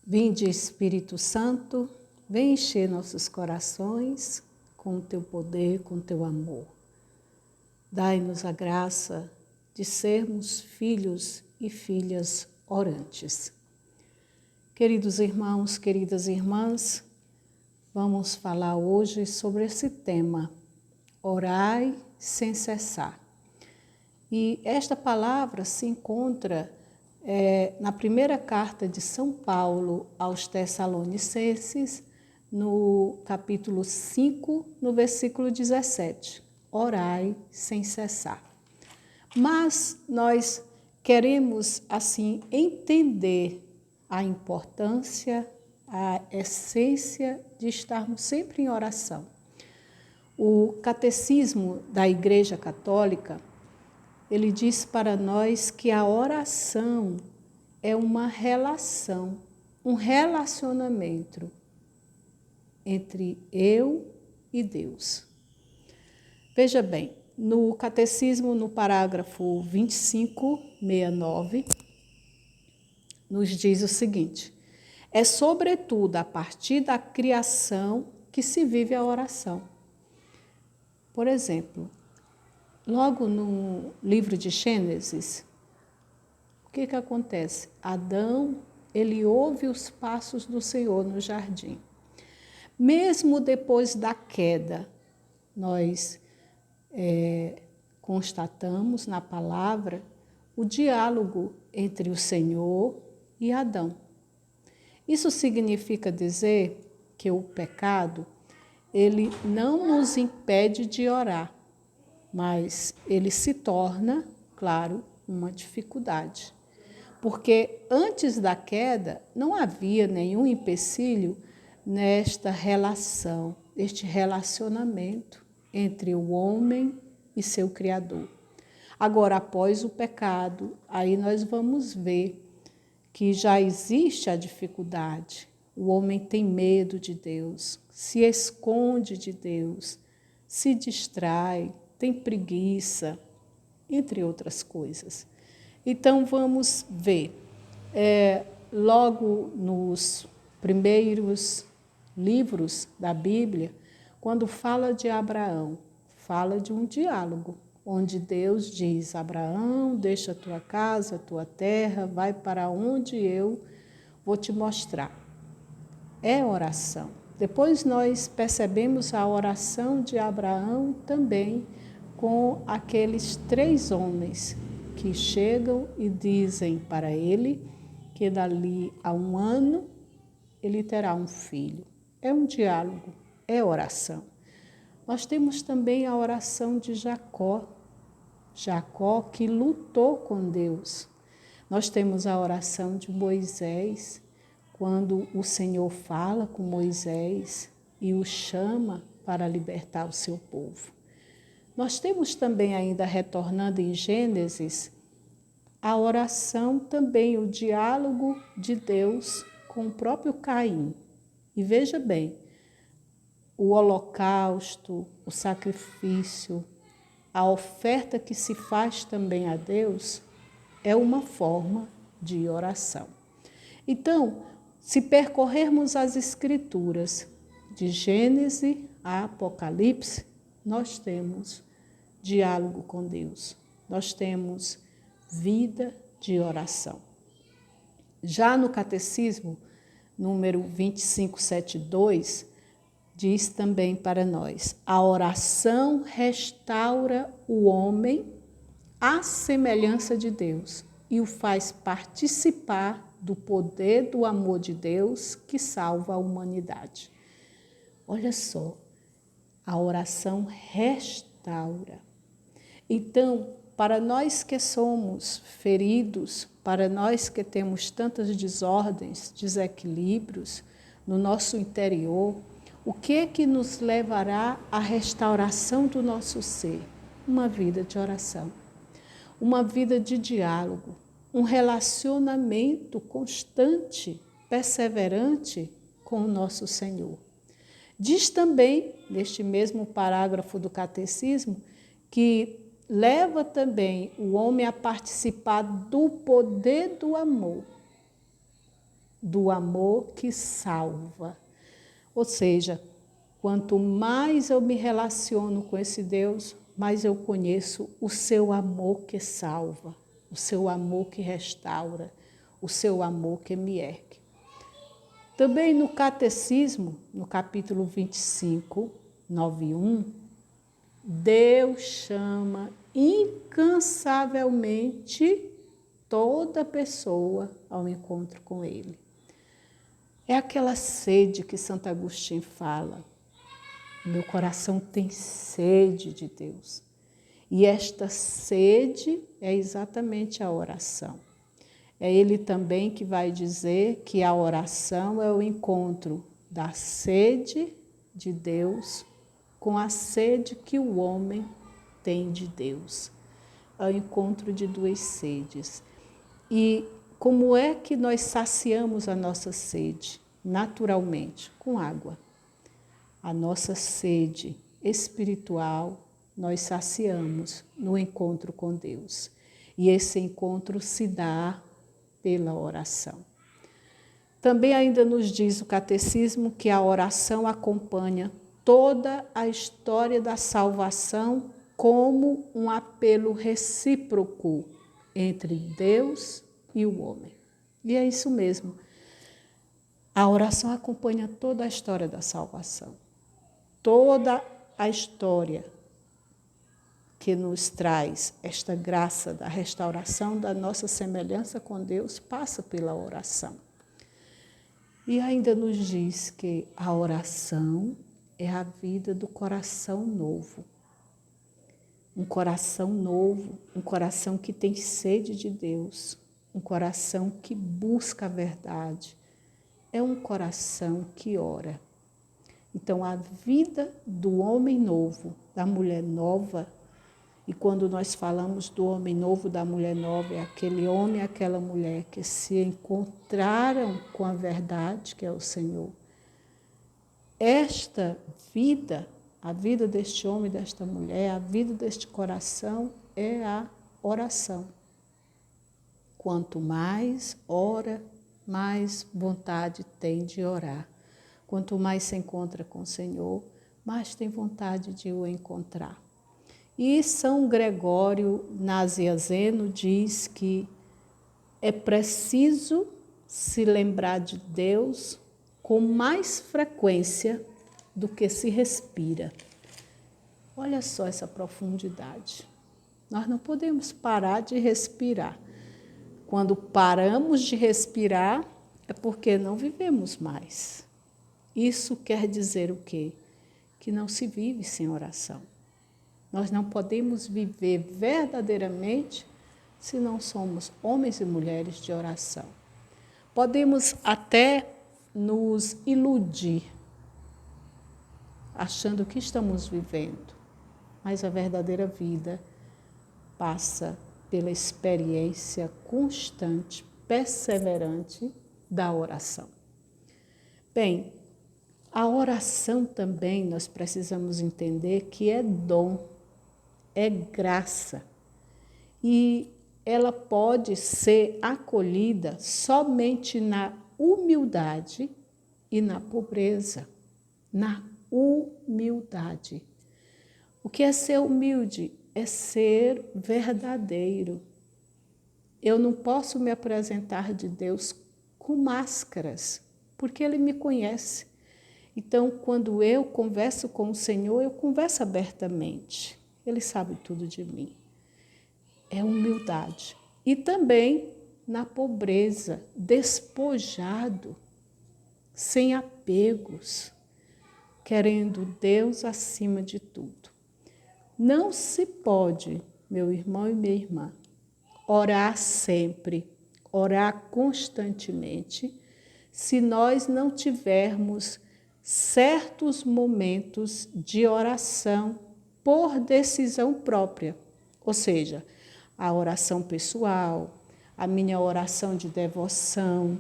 Vinde, Espírito Santo, vem encher nossos corações com o teu poder, com o teu amor. Dai-nos a graça de sermos filhos e filhas orantes. Queridos irmãos, queridas irmãs, vamos falar hoje sobre esse tema, orai sem cessar. E esta palavra se encontra na primeira carta de São Paulo aos Tessalonicenses, no capítulo 5, no versículo 17. Orai sem cessar. Mas nós queremos, assim, entender a importância, a essência de estarmos sempre em oração. O Catecismo da Igreja Católica, ele diz para nós que a oração é uma relação, um relacionamento entre eu e Deus. Veja bem, no Catecismo, no parágrafo 2569, nos diz o seguinte: é sobretudo a partir da criação que se vive a oração. Por exemplo, logo no livro de Gênesis, o que acontece? Adão, ele ouve os passos do Senhor no jardim. Mesmo depois da queda, nós constatamos na palavra o diálogo entre o Senhor e Adão. Isso significa dizer que o pecado, ele não nos impede de orar, mas ele se torna, claro, uma dificuldade. Porque antes da queda não havia nenhum empecilho nesta relação, este relacionamento entre o homem e seu Criador. Agora, após o pecado, aí nós vamos ver que já existe a dificuldade. O homem tem medo de Deus, se esconde de Deus, se distrai, tem preguiça, entre outras coisas. Então, vamos ver. Logo nos primeiros livros da Bíblia, quando fala de Abraão, fala de um diálogo, onde Deus diz: Abraão, deixa a tua casa, a tua terra, vai para onde eu vou te mostrar. É oração. Depois nós percebemos a oração de Abraão também com aqueles 3 homens que chegam e dizem para ele que dali a 1 ano ele terá um filho. É um diálogo, é oração. Nós temos também a oração de Jacó. Jacó que lutou com Deus. Nós temos a oração de Moisés, quando o Senhor fala com Moisés e o chama para libertar o seu povo. Nós temos também, ainda retornando em Gênesis, a oração também, o diálogo de Deus com o próprio Caim. E veja bem, o holocausto, o sacrifício, a oferta que se faz também a Deus é uma forma de oração. Então, se percorrermos as Escrituras, de Gênesis a Apocalipse, nós temos diálogo com Deus, nós temos vida de oração. Já no Catecismo, número 2572, diz também para nós: a oração restaura o homem à semelhança de Deus e o faz participar do poder do amor de Deus que salva a humanidade. Olha só, a oração restaura. Então, para nós que somos feridos, para nós que temos tantas desordens, desequilíbrios no nosso interior, o que é que nos levará à restauração do nosso ser? Uma vida de oração, uma vida de diálogo, um relacionamento constante, perseverante com o nosso Senhor. Diz também, neste mesmo parágrafo do Catecismo, que leva também o homem a participar do poder do amor. do amor que salva. Ou seja, quanto mais eu me relaciono com esse Deus, mais eu conheço o seu amor que salva, o seu amor que restaura, o seu amor que me ergue. Também no Catecismo, no capítulo 25, 9.1, Deus chama incansavelmente toda pessoa ao encontro com Ele. É aquela sede que Santo Agostinho fala. Meu coração tem sede de Deus. E esta sede é exatamente a oração. É ele também que vai dizer que a oração é o encontro da sede de Deus com a sede que o homem tem de Deus. É o encontro de duas sedes. E como é que nós saciamos a nossa sede? Naturalmente, com água. A nossa sede espiritual nós saciamos no encontro com Deus. E esse encontro se dá pela oração. Também ainda nos diz o Catecismo que a oração acompanha toda a história da salvação como um apelo recíproco entre Deus e o homem. E é isso mesmo. A oração acompanha toda a história da salvação. Toda a história que nos traz esta graça da restauração da nossa semelhança com Deus passa pela oração. E ainda nos diz que a oração é a vida do coração novo. Um coração novo, um coração que tem sede de Deus, um coração que busca a verdade. É um coração que ora. Então, a vida do homem novo, da mulher nova, e quando nós falamos do homem novo, da mulher nova, é aquele homem e aquela mulher que se encontraram com a verdade, que é o Senhor. Esta vida, a vida deste homem e desta mulher, a vida deste coração é a oração. Quanto mais ora, mais vontade tem de orar. Quanto mais se encontra com o Senhor, mais tem vontade de o encontrar. E São Gregório Nazianzeno diz que é preciso se lembrar de Deus com mais frequência do que se respira. Olha só essa profundidade. Nós não podemos parar de respirar. Quando paramos de respirar, é porque não vivemos mais. Isso quer dizer o quê? Que não se vive sem oração. Nós não podemos viver verdadeiramente se não somos homens e mulheres de oração. Podemos até nos iludir, achando que estamos vivendo, mas a verdadeira vida passa pela experiência constante, perseverante da oração. Bem, a oração também nós precisamos entender que é dom, é graça. E ela pode ser acolhida somente na humildade e na pobreza. Na humildade. O que é ser humilde? É ser verdadeiro. Eu não posso me apresentar de Deus com máscaras, porque Ele me conhece. Então, quando eu converso com o Senhor, eu converso abertamente. Ele sabe tudo de mim. É humildade. E também na pobreza, despojado, sem apegos, querendo Deus acima de tudo. Não se pode, meu irmão e minha irmã, orar sempre, orar constantemente, se nós não tivermos certos momentos de oração por decisão própria, ou seja, a oração pessoal, a minha oração de devoção,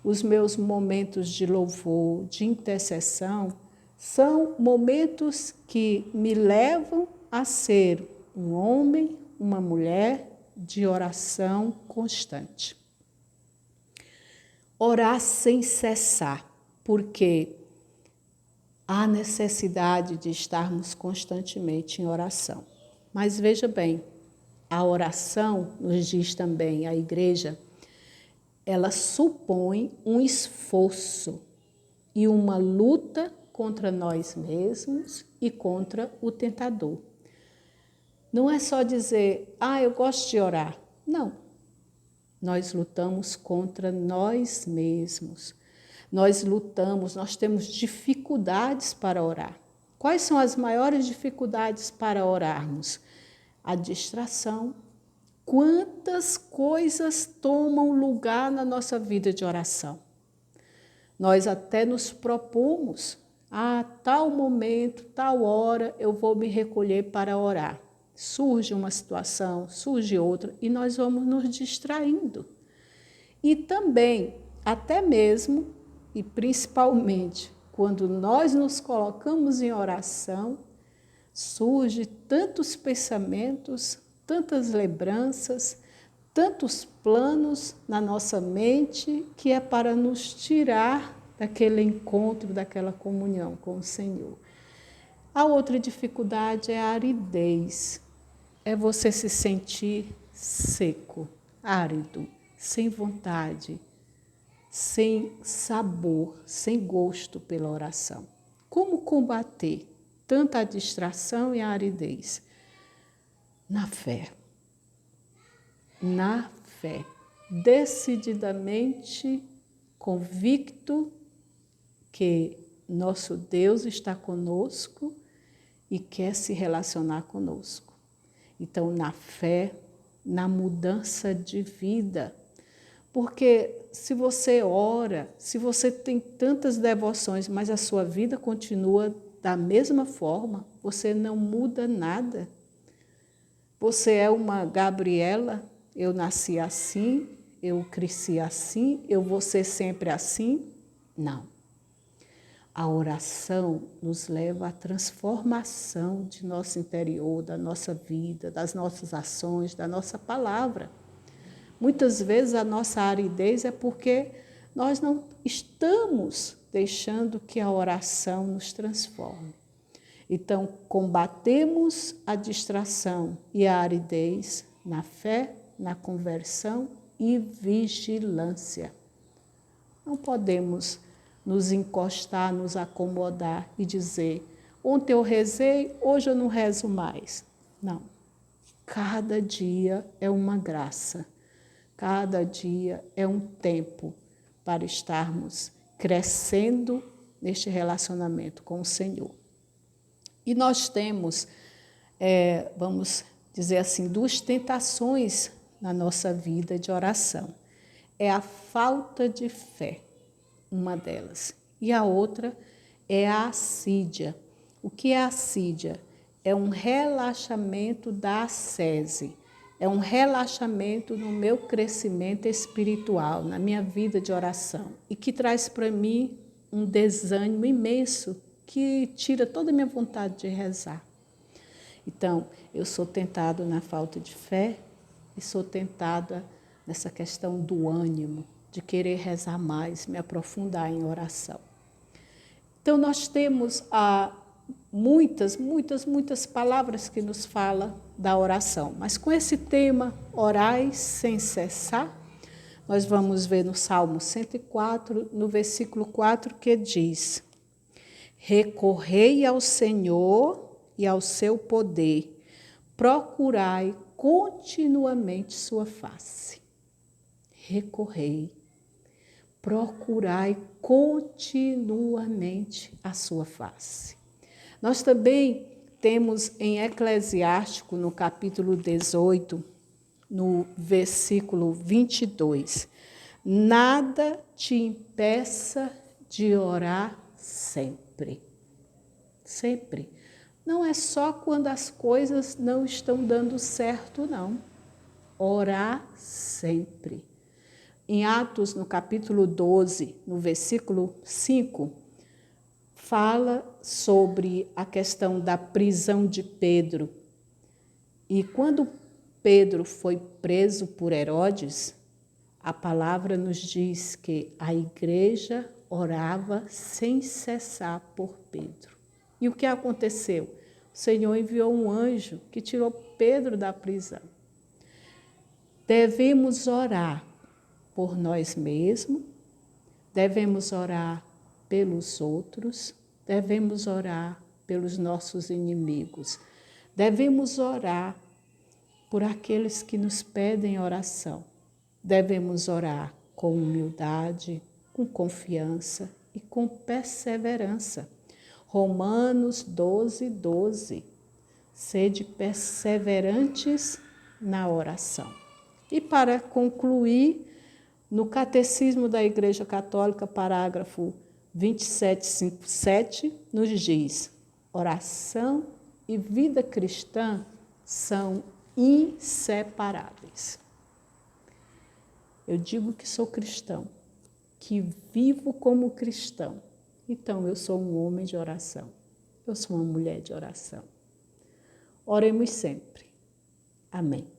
os meus momentos de louvor, de intercessão, são momentos que me levam a ser um homem, uma mulher de oração constante. Orar sem cessar, porque há necessidade de estarmos constantemente em oração. Mas veja bem, a oração, nos diz também a igreja, ela supõe um esforço e uma luta contra nós mesmos e contra o tentador. Não é só dizer, eu gosto de orar. Não. Nós lutamos contra nós mesmos. Nós lutamos, nós temos dificuldades para orar. Quais são as maiores dificuldades para orarmos? A distração. Quantas coisas tomam lugar na nossa vida de oração? Nós até nos propomos, tal momento, tal hora, eu vou me recolher para orar. Surge uma situação, surge outra, e nós vamos nos distraindo. E também, até mesmo, e principalmente, quando nós nos colocamos em oração, surge tantos pensamentos, tantas lembranças, tantos planos na nossa mente que é para nos tirar daquele encontro, daquela comunhão com o Senhor. A outra dificuldade é a aridez. É você se sentir seco, árido, sem vontade, sem sabor, sem gosto pela oração. Como combater tanto a distração e a aridez? Na fé. Na fé. Decididamente convicto que nosso Deus está conosco e quer se relacionar conosco. Então, na fé, na mudança de vida. Porque se você ora, se você tem tantas devoções, mas a sua vida continua da mesma forma, você não muda nada. Você é uma Gabriela, eu nasci assim, eu cresci assim, eu vou ser sempre assim? Não. A oração nos leva à transformação de nosso interior, da nossa vida, das nossas ações, da nossa palavra. Muitas vezes a nossa aridez é porque nós não estamos deixando que a oração nos transforme. Então, combatemos a distração e a aridez na fé, na conversão e vigilância. Não podemos nos encostar, nos acomodar e dizer, ontem eu rezei, hoje eu não rezo mais. Não. Cada dia é uma graça. Cada dia é um tempo para estarmos crescendo neste relacionamento com o Senhor. E nós temos, vamos dizer assim, duas tentações na nossa vida de oração. É a falta de fé, uma delas. E a outra é a assídia. O que é a assídia? É um relaxamento da ascese. É um relaxamento no meu crescimento espiritual, na minha vida de oração. E que traz para mim um desânimo imenso, que tira toda a minha vontade de rezar. Então, eu sou tentada na falta de fé e sou tentada nessa questão do ânimo, de querer rezar mais, me aprofundar em oração. Então, nós temos muitas palavras que nos falam da oração. Mas com esse tema, orai sem cessar, nós vamos ver no Salmo 104, no versículo 4, que diz: recorrei ao Senhor e ao seu poder, procurai continuamente sua face. Recorrei, procurai continuamente a sua face. Nós também temos em Eclesiástico, no capítulo 18, no versículo 22, nada te impeça de orar sempre. Sempre. Não é só quando as coisas não estão dando certo, não. Orar sempre. Em Atos, no capítulo 12, no versículo 5, fala sobre a questão da prisão de Pedro. E quando Pedro foi preso por Herodes, A palavra nos diz que a igreja orava sem cessar por Pedro. E o que aconteceu? O Senhor enviou um anjo que tirou Pedro da prisão. Devemos orar por nós mesmos, devemos orar pelos outros, devemos orar pelos nossos inimigos, devemos orar por aqueles que nos pedem oração. Devemos orar com humildade, com confiança e com perseverança. Romanos 12:12. Sede perseverantes na oração. E para concluir, no Catecismo da Igreja Católica, parágrafo 2757, nos diz: oração e vida cristã são inseparáveis. Eu digo que sou cristão, que vivo como cristão. Então, eu sou um homem de oração. Eu sou uma mulher de oração. Oremos sempre. Amém.